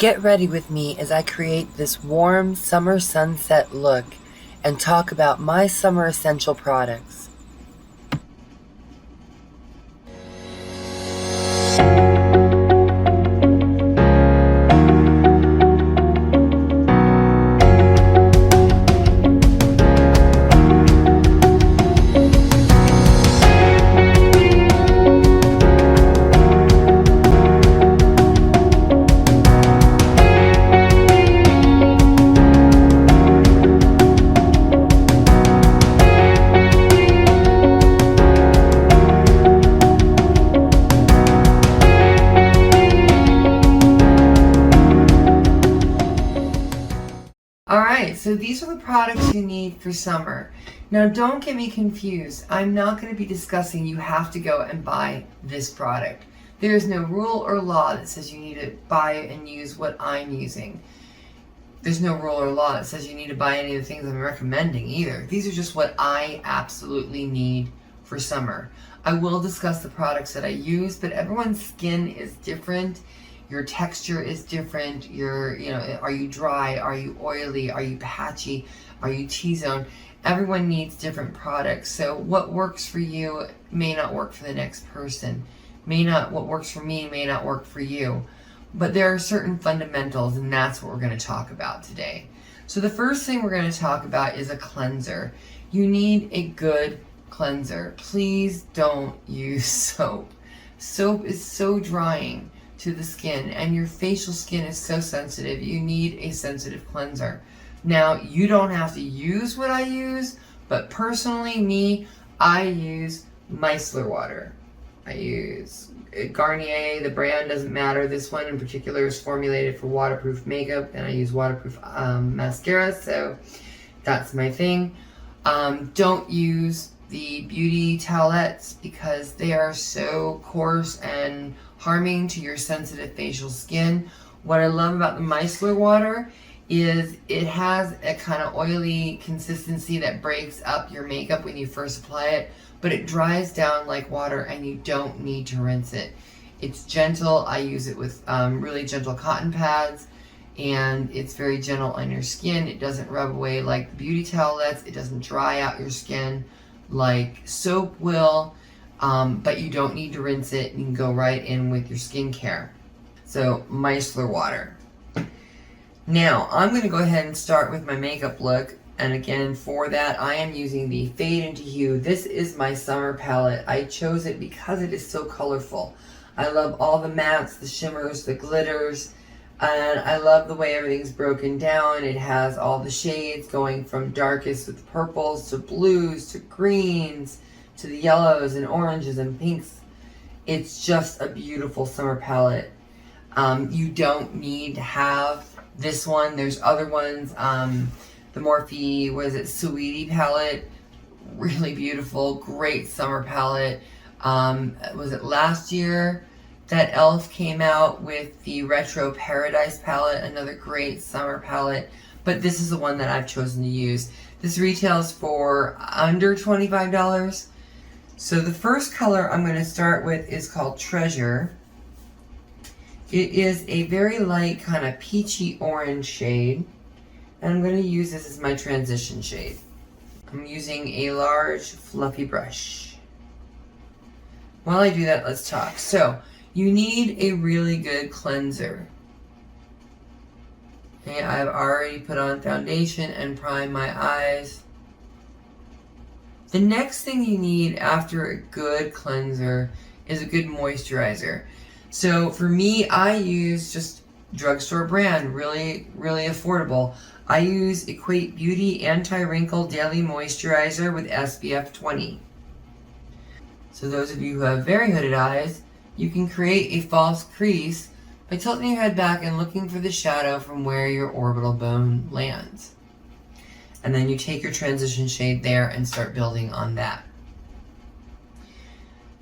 Get ready with me as I create this warm summer sunset look and talk about my summer essential products. Alright, so these are the products you need for summer. Now don't get me confused. I'm not going to be discussing you have to go and buy this product. There is no rule or law that says you need to buy and use what I'm using. There's no rule or law that says you need to buy any of the things I'm recommending either. These are just what I absolutely need for summer. I will discuss the products that I use, but everyone's skin is different. Your texture is different. Are you dry? Are you oily? Are you patchy? Are you T-zone? Everyone needs different products. So what works for you may not work for the next person. What works for me may not work for you. But there are certain fundamentals, and that's what we're going to talk about today. So the first thing we're going to talk about is a cleanser. You need a good cleanser. Please don't use soap. Soap is so drying to the skin, and your facial skin is so sensitive. You need a sensitive cleanser. Now, you don't have to use what I use, but personally, I use Micellar Water. I use Garnier, the brand doesn't matter. This one in particular is formulated for waterproof makeup, and I use waterproof mascara, so that's my thing. Don't use the beauty towelettes because they are so coarse and harming to your sensitive facial skin. What I love about the Micellar Water is it has a kind of oily consistency that breaks up your makeup when you first apply it, but it dries down like water and you don't need to rinse it. It's gentle. I use it with really gentle cotton pads, and it's very gentle on your skin. It doesn't rub away like the beauty towelettes. It doesn't dry out your skin like soap will, but you don't need to rinse it. You can go right in with your skincare. So Micellar Water. Now I'm going to go ahead and start with my makeup look, and again for that I am using the Fade into Hue. This is my summer palette. I chose it because it is so colorful. I love all the mattes, the shimmers, the glitters, and I love the way everything's broken down. It has all the shades going from darkest with purples to blues to greens to the yellows and oranges and pinks. It's just a beautiful summer palette. You don't need to have this one. There's other ones. The Morphe, Sweetie palette. Really beautiful, great summer palette. Was it last year that e.l.f. came out with the Retro Paradise palette, another great summer palette, but this is the one that I've chosen to use. This retails for under $25. So the first color I'm going to start with is called Treasure. It is a very light kind of peachy orange shade, and I'm going to use this as my transition shade. I'm using a large fluffy brush. While I do that, let's talk. So you need a really good cleanser. Okay, I've already put on foundation and primed my eyes. The next thing you need after a good cleanser is a good moisturizer. So for me, I use just drugstore brand, really affordable. I use Equate Beauty Anti-Wrinkle Daily Moisturizer with SPF 20. So those of you who have very hooded eyes, you can create a false crease by tilting your head back and looking for the shadow from where your orbital bone lands. And then you take your transition shade there and start building on that.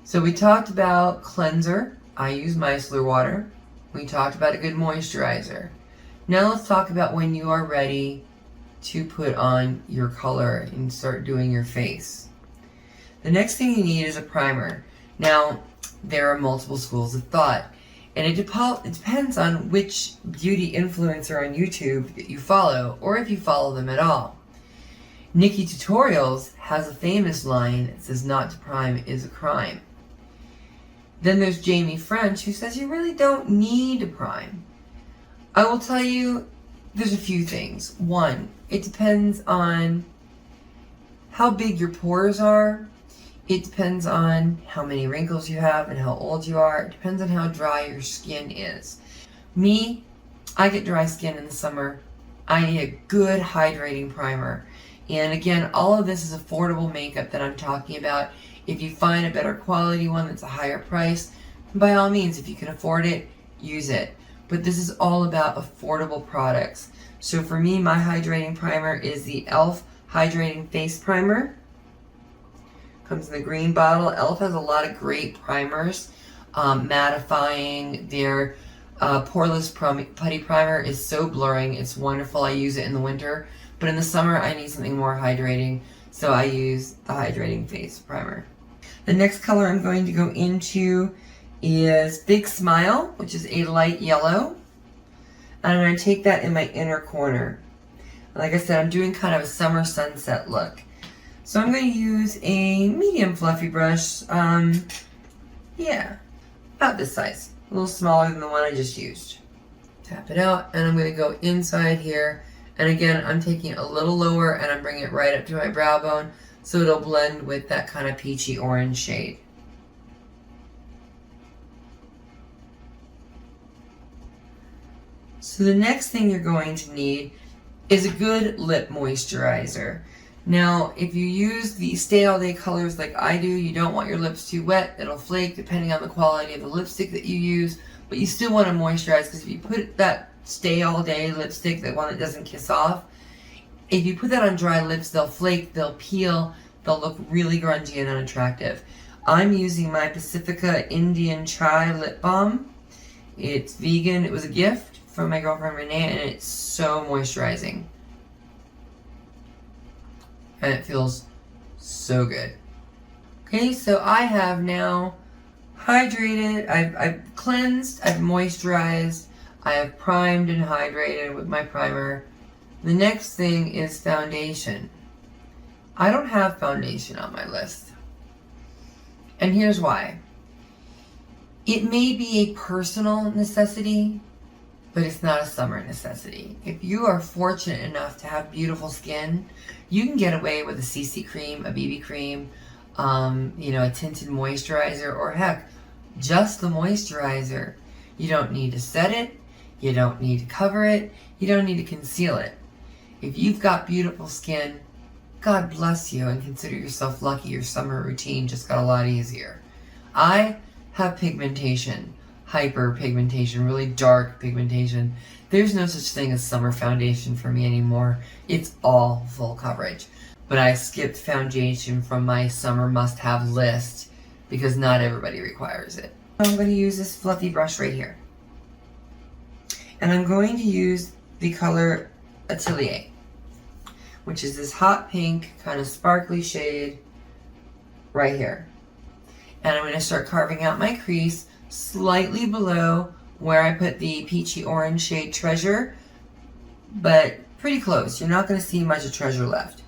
So we talked about cleanser. I use Micellar Water. We talked about a good moisturizer. Now let's talk about when you are ready to put on your color and start doing your face. The next thing you need is a primer. Now, there are multiple schools of thought. And it depends on which beauty influencer on YouTube that you follow, or if you follow them at all. Nikki Tutorials has a famous line that says, "Not to prime is a crime." Then there's Jamie French, who says you really don't need to prime. I will tell you, there's a few things. One, it depends on how big your pores are. It depends on how many wrinkles you have and how old you are. It depends on how dry your skin is. Me, I get dry skin in the summer. I need a good hydrating primer. And again, all of this is affordable makeup that I'm talking about. If you find a better quality one that's a higher price, by all means, if you can afford it, use it. But this is all about affordable products. So for me, my hydrating primer is the e.l.f. Hydrating Face Primer. Comes in the green bottle. e.l.f. has a lot of great primers. Mattifying. Their Poreless Putty Primer is so blurring. It's wonderful. I use it in the winter. But in the summer, I need something more hydrating. So I use the Hydrating Face Primer. The next color I'm going to go into is Big Smile, which is a light yellow. And I'm going to take that in my inner corner. Like I said, I'm doing kind of a summer sunset look. So I'm going to use a medium fluffy brush. Yeah, about this size. A little smaller than the one I just used. Tap it out, and I'm going to go inside here. And again, I'm taking it a little lower, and I'm bringing it right up to my brow bone, so it'll blend with that kind of peachy orange shade. So the next thing you're going to need is a good lip moisturizer. Now, if you use the stay all day colors like I do, you don't want your lips too wet. It'll flake depending on the quality of the lipstick that you use, but you still want to moisturize, because if you put that stay all day lipstick, the one that doesn't kiss off, if you put that on dry lips, they'll flake, they'll peel, they'll look really grungy and unattractive. I'm using my Pacifica Indian Chai Lip Balm. It's vegan. It was a gift from my girlfriend Renee, and it's so moisturizing. And it feels so good. Okay, so I have now hydrated, I've cleansed, I've moisturized, I have primed and hydrated with my primer. The next thing is foundation. I don't have foundation on my list. And here's why. It may be a personal necessity, but it's not a summer necessity. If you are fortunate enough to have beautiful skin, you can get away with a CC cream, a BB cream, a tinted moisturizer, or heck, just the moisturizer. You don't need to set it, you don't need to cover it, you don't need to conceal it. If you've got beautiful skin, God bless you, and consider yourself lucky. Your summer routine just got a lot easier. I have pigmentation, hyperpigmentation, really dark pigmentation. There's no such thing as summer foundation for me anymore. It's all full coverage. But I skipped foundation from my summer must-have list because not everybody requires it. I'm going to use this fluffy brush right here. And I'm going to use the color Atelier, which is this hot pink, kind of sparkly shade right here. And I'm going to start carving out my crease slightly below where I put the peachy orange shade Treasure, but pretty close. You're not going to see much of Treasure left.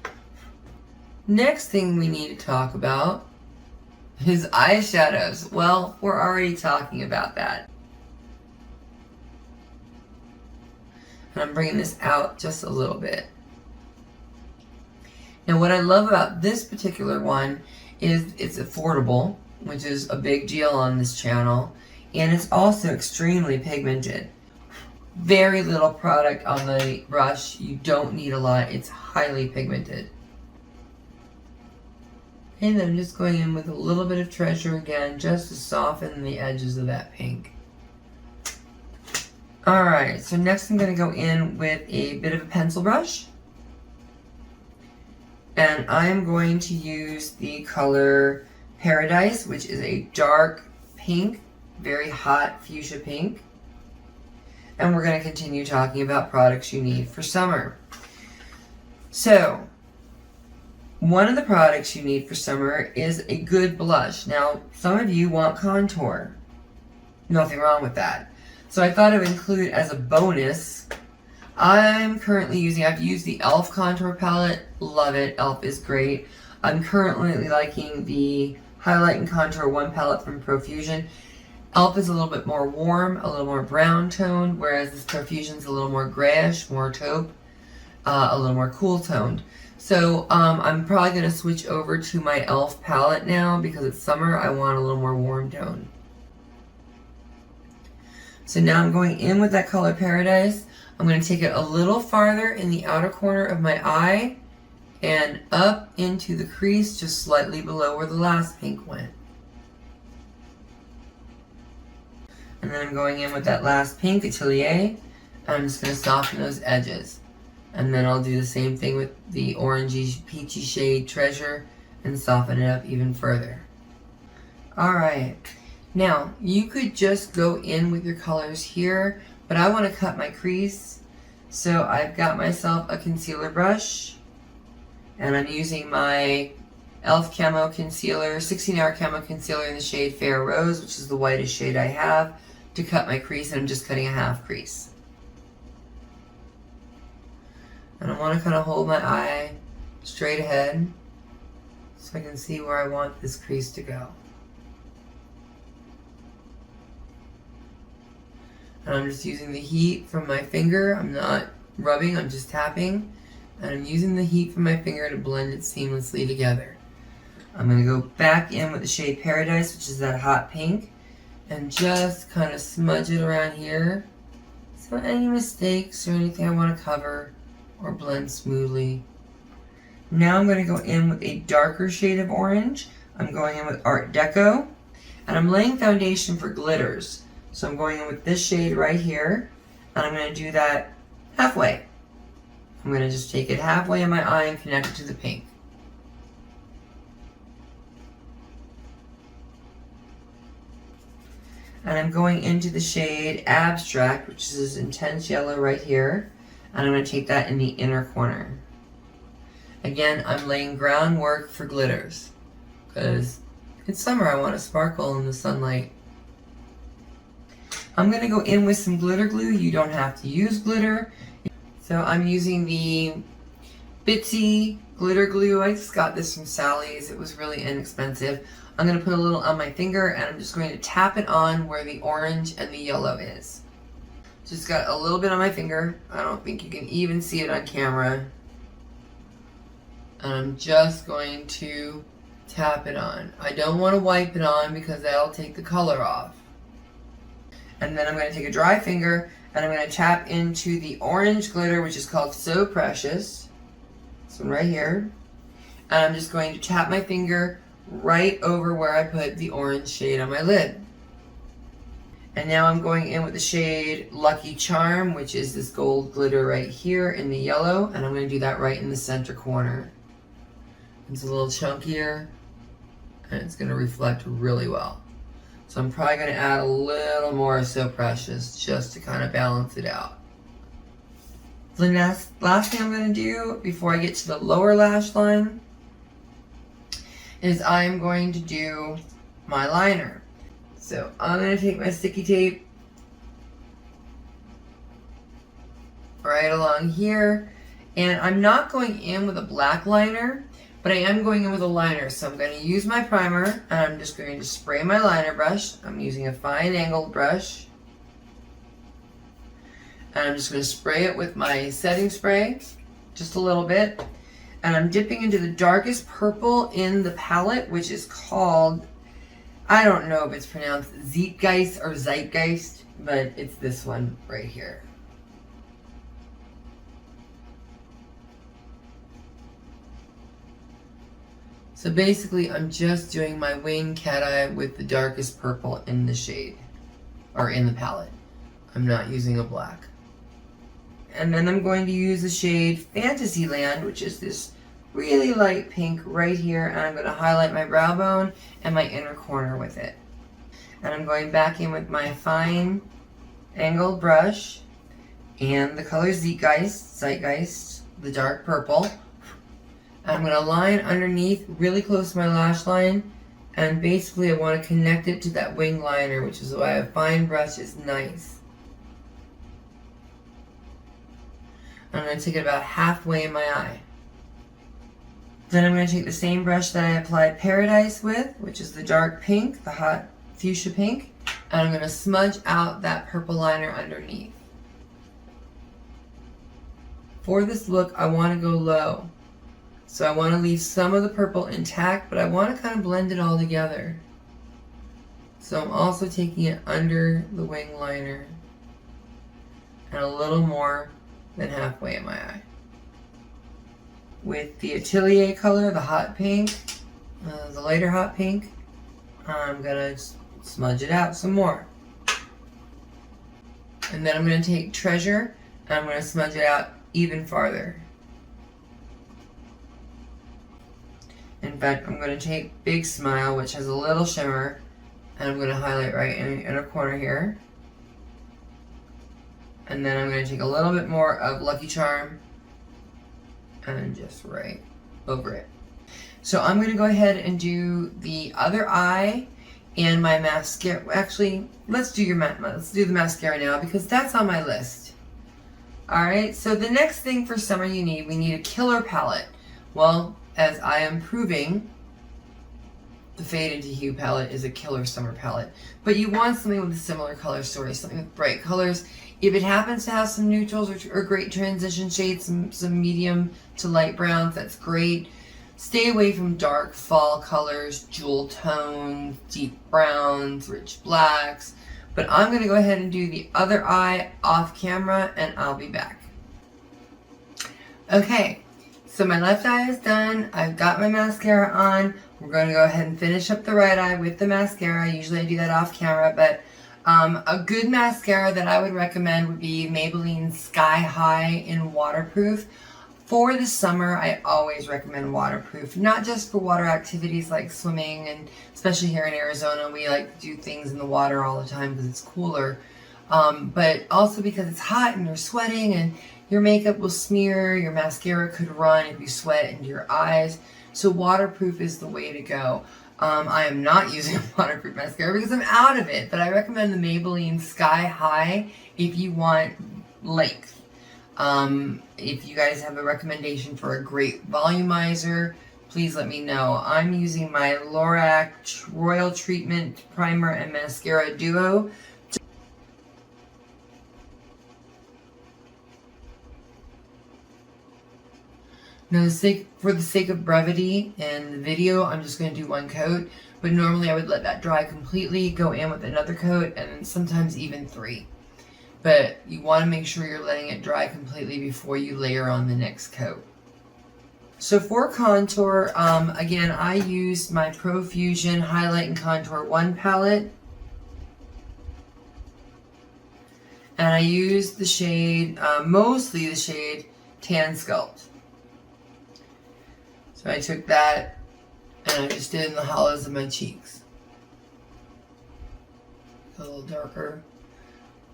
Next thing we need to talk about is eyeshadows. Well, we're already talking about that. And I'm bringing this out just a little bit. Now what I love about this particular one is it's affordable, which is a big deal on this channel, and it's also extremely pigmented. Very little product on the brush. You don't need a lot. It's highly pigmented. And then I'm just going in with a little bit of Treasure again, just to soften the edges of that pink. Alright, so next I'm going to go in with a bit of a pencil brush. And I'm going to use the color Paradise, which is a dark pink, very hot fuchsia pink. And we're going to continue talking about products you need for summer. So, one of the products you need for summer is a good blush. Now, some of you want contour. Nothing wrong with that. So I thought I would include as a bonus. I'm currently using, I've used the e.l.f. contour palette. Love it. e.l.f. is great. I'm currently liking the Highlight and Contour 1 palette from Profusion. e.l.f. is a little bit more warm, a little more brown toned, whereas this Profusion is a little more grayish, more taupe, a little more cool toned. So I'm probably going to switch over to my e.l.f. palette now because it's summer. I want a little more warm tone. So now I'm going in with that color Paradise. I'm going to take it a little farther in the outer corner of my eye and up into the crease just slightly below where the last pink went. And then I'm going in with that last pink, Atelier, and I'm just going to soften those edges. And then I'll do the same thing with the orangey, peachy shade Treasure and soften it up even further. Alright, now you could just go in with your colors here, but I want to cut my crease. So I've got myself a concealer brush, and I'm using my e.l.f. Camo Concealer, 16-hour Camo Concealer in the shade Fair Rose, which is the whitest shade I have, to cut my crease, and I'm just cutting a half crease. And I want to kind of hold my eye straight ahead so I can see where I want this crease to go. And I'm just using the heat from my finger. I'm not rubbing, I'm just tapping. And I'm using the heat from my finger to blend it seamlessly together. I'm going to go back in with the shade Paradise, which is that hot pink, and just kind of smudge it around here. So any mistakes or anything I want to cover or blend smoothly. Now I'm going to go in with a darker shade of orange. I'm going in with Art Deco, and I'm laying foundation for glitters. So I'm going in with this shade right here, and I'm going to do that halfway. I'm going to just take it halfway in my eye and connect it to the pink. And I'm going into the shade Abstract, which is this intense yellow right here, and I'm going to take that in the inner corner. Again, I'm laying groundwork for glitters, because it's summer, I want to sparkle in the sunlight. I'm going to go in with some glitter glue. You don't have to use glitter. So I'm using the Bitsy glitter glue. I just got this from Sally's. It was really inexpensive. I'm going to put a little on my finger, and I'm just going to tap it on where the orange and the yellow is. Just got a little bit on my finger. I don't think you can even see it on camera. And I'm just going to tap it on. I don't want to wipe it on because that'll take the color off. And then I'm going to take a dry finger and I'm going to tap into the orange glitter, which is called So Precious. This one right here. And I'm just going to tap my finger right over where I put the orange shade on my lid. And now I'm going in with the shade Lucky Charm, which is this gold glitter right here in the yellow. And I'm going to do that right in the center corner. It's a little chunkier and it's going to reflect really well. So I'm probably going to add a little more So Precious just to kind of balance it out. The last thing I'm going to do before I get to the lower lash line is I'm going to do my liner. So I'm going to take my sticky tape right along here, and I'm not going in with a black liner, but I am going in with a liner. So I'm going to use my primer, and I'm just going to spray my liner brush. I'm using a fine angled brush. And I'm just going to spray it with my setting spray, just a little bit. And I'm dipping into the darkest purple in the palette, which is called, I don't know if it's pronounced Zeitgeist or Zeitgeist, but it's this one right here. So basically, I'm just doing my wing cat eye with the darkest purple in the shade, or in the palette. I'm not using a black. And then I'm going to use the shade Fantasyland, which is this really light pink right here, and I'm going to highlight my brow bone and my inner corner with it. And I'm going back in with my fine angled brush and the color Zeitgeist, the dark purple. I'm going to line underneath really close to my lash line And basically I want to connect it to that wing liner, which is why a fine brush is nice. I'm going to take it about halfway in my eye. Then I'm going to take the same brush that I applied Paradise with, which is the dark pink, the hot fuchsia pink, and I'm going to smudge out that purple liner underneath. For this look, I want to go low. So I want to leave some of the purple intact, but I want to kind of blend it all together. So I'm also taking it under the wing liner and a little more than halfway in my eye. With the Atelier color, the hot pink, the lighter hot pink, I'm going to smudge it out some more. And then I'm going to take Treasure and I'm going to smudge it out even farther. In fact, I'm going to take Big Smile, which has a little shimmer, and I'm going to highlight right in the inner corner here. And then I'm going to take a little bit more of Lucky Charm and just right over it. So I'm going to go ahead and do the other eye and my mascara. Actually, let's do the mascara now because that's on my list. Alright, so the next thing for summer we need a killer palette. Well, as I am proving, the Fade into Hue palette is a killer summer palette. But you want something with a similar color story, something with bright colors. If it happens to have some neutrals or great transition shades, some medium to light browns, that's great. Stay away from dark fall colors, jewel tones, deep browns, rich blacks. But I'm going to go ahead and do the other eye off camera and I'll be back. Okay. So my left eye is done. I've got my mascara on. We're going to go ahead and finish up the right eye with the mascara. Usually I do that off camera, but a good mascara that I would recommend would be Maybelline Sky High in Waterproof. For the summer, I always recommend waterproof, not just for water activities like swimming, and especially here in Arizona, we like to do things in the water all the time because it's cooler, but also because it's hot and you're sweating and your makeup will smear, your mascara could run if you sweat into your eyes. So waterproof is the way to go. I am not using a waterproof mascara because I'm out of it, but I recommend the Maybelline Sky High if you want length. If you guys have a recommendation for a great volumizer, please let me know. I'm using my Lorac Royal Treatment Primer and Mascara Duo. Now, for the sake of brevity in the video, I'm just going to do one coat, but normally I would let that dry completely, go in with another coat, and sometimes even 3. But you want to make sure you're letting it dry completely before you layer on the next coat. So for contour, again, I used my Profusion Highlight and Contour 1 palette. And I used the shade, mostly the shade Tan Sculpt. So I took that and I just did it in the hollows of my cheeks. A little darker.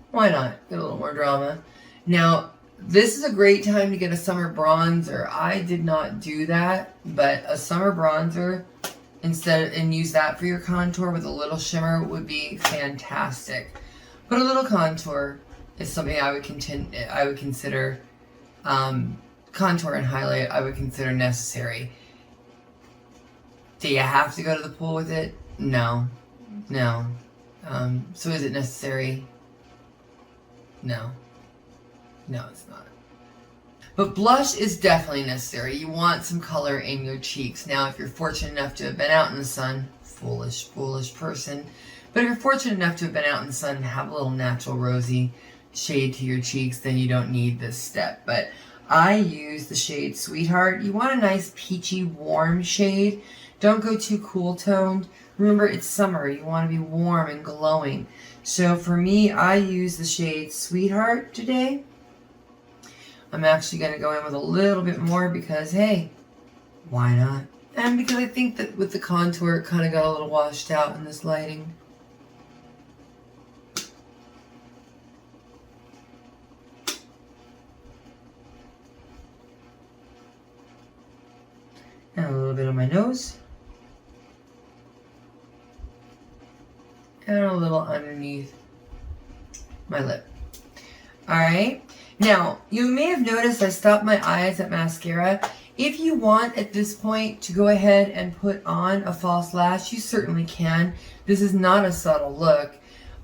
Why not? Get a little more drama. Now, this is a great time to get a summer bronzer. I did not do that, but a summer bronzer and use that for your contour with a little shimmer would be fantastic. But a little contour is something I would consider contour and highlight I would consider necessary. Do you have to go to the pool with it? No. So is it necessary? No, it's not. But blush is definitely necessary. You want some color in your cheeks. Now, if you're fortunate enough to have been out in the sun, foolish person, but if you're fortunate enough to have been out in the sun and have a little natural rosy shade to your cheeks, then you don't need this step. But I use the shade Sweetheart. You want a nice peachy, warm shade. Don't go too cool toned. Remember, it's summer. You want to be warm and glowing. So for me, I use the shade Sweetheart today. I'm actually going to go in with a little bit more because, hey, why not? And because I think that with the contour, it kind of got a little washed out in this lighting. And a little bit on my nose. and a little underneath my lip. Alright, now you may have noticed I stopped my eyes at mascara. If you want at this point to go ahead and put on a false lash, you certainly can. This is not a subtle look,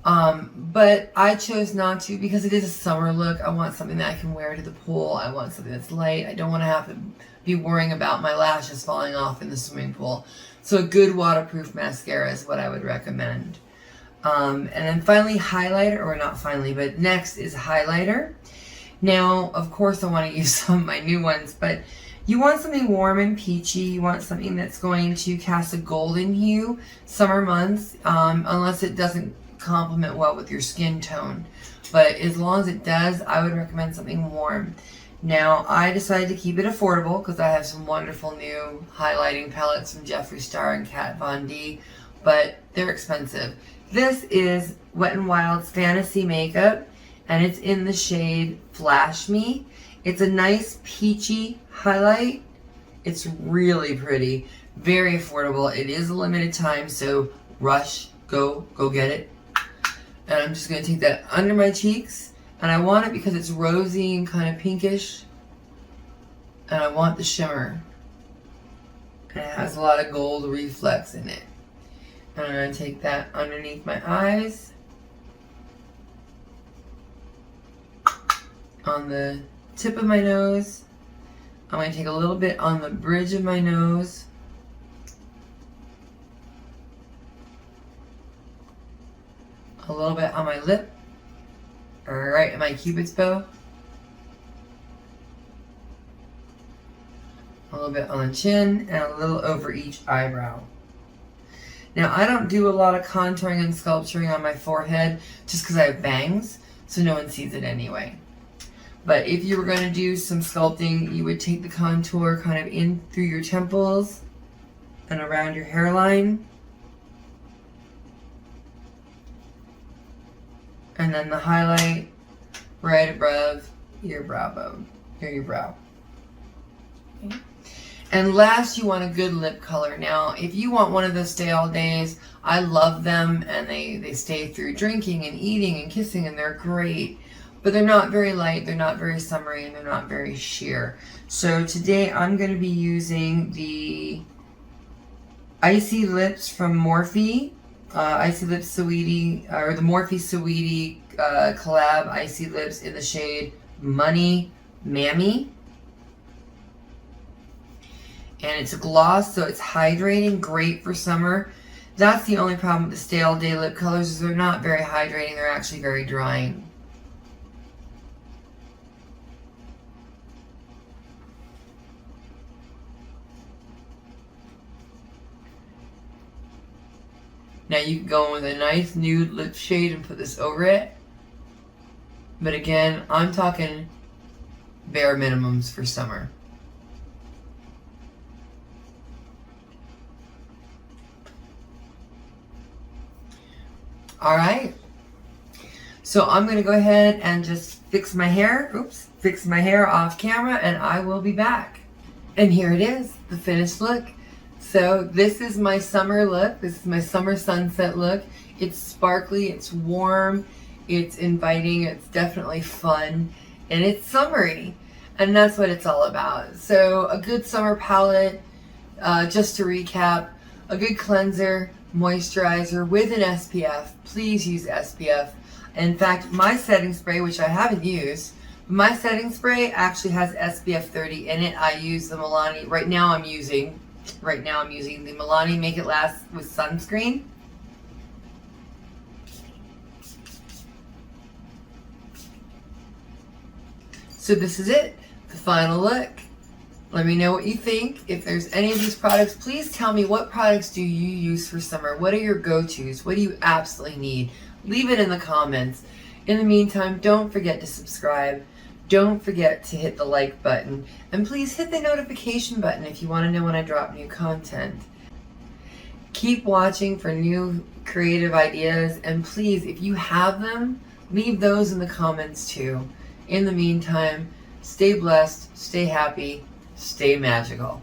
but I chose not to because it is a summer look. I want something that I can wear to the pool. I want something that's light. I don't want to have to be worrying about my lashes falling off in the swimming pool. So a good waterproof mascara is what I would recommend. And then finally highlighter, or not finally, but next is highlighter. Now, of course I want to use some of my new ones, but you want something warm and peachy. You want something that's going to cast a golden hue summer months, unless it doesn't complement well with your skin tone. But as long as it does, I would recommend something warm. Now, I decided to keep it affordable because I have some wonderful new highlighting palettes from Jeffree Star and Kat Von D, but they're expensive. This is Wet n Wild's Fantasy Makeup, and it's in the shade Flash Me. It's a nice peachy highlight. It's really pretty, very affordable. It is a limited time, so rush, go get it. And I'm just going to take that under my cheeks, and I want it because it's rosy and kind of pinkish, and I want the shimmer. And it has a lot of gold reflex in it. And I'm going to take that underneath my eyes, on the tip of my nose. I'm going to take a little bit on the bridge of my nose, a little bit on my lip, or right in my cupid's bow, a little bit on the chin, and a little over each eyebrow. Now, I don't do a lot of contouring and sculpturing on my forehead just because I have bangs, so no one sees it anyway. But if you were going to do some sculpting, you would take the contour kind of in through your temples and around your hairline. And then the highlight right above your brow bone, or your brow. Okay. And last, you want a good lip color. Now, if you want one of those stay all days, I love them, and they stay through drinking and eating and kissing, and they're great. But they're not very light, they're not very summery, and they're not very sheer. So today I'm going to be using the Icy Lips from Morphe. Icy Lips Sweetie, or the Morphe Sweetie collab Icy Lips in the shade Money Mammy. And it's a gloss, so it's hydrating, great for summer. That's the only problem with the stay all day lip colors, is they're not very hydrating, they're actually very drying. Now you can go in with a nice nude lip shade and put this over it. But again, I'm talking bare minimums for summer. Alright, so I'm going to go ahead and just fix my hair. Fix my hair off camera, and I will be back. And here it is, the finished look. So this is my summer look. This is my summer sunset look. It's sparkly, it's warm, it's inviting, it's definitely fun, and it's summery. And that's what it's all about. So a good summer palette, just to recap, a good cleanser, moisturizer with an SPF. Please use SPF. In fact, my setting spray, which I haven't used, my setting spray actually has SPF 30 in it. I use the Milani. Right now I'm using the Milani Make It Last with sunscreen. So this is it, the final look. Let me know what you think. If there's any of these products, please tell me, what products do you use for summer? What are your go-tos? What do you absolutely need? Leave it in the comments. In the meantime, don't forget to subscribe. Don't forget to hit the like button. And please hit the notification button if you want to know when I drop new content. Keep watching for new creative ideas. And please, if you have them, leave those in the comments too. In the meantime, stay blessed, stay happy, stay magical.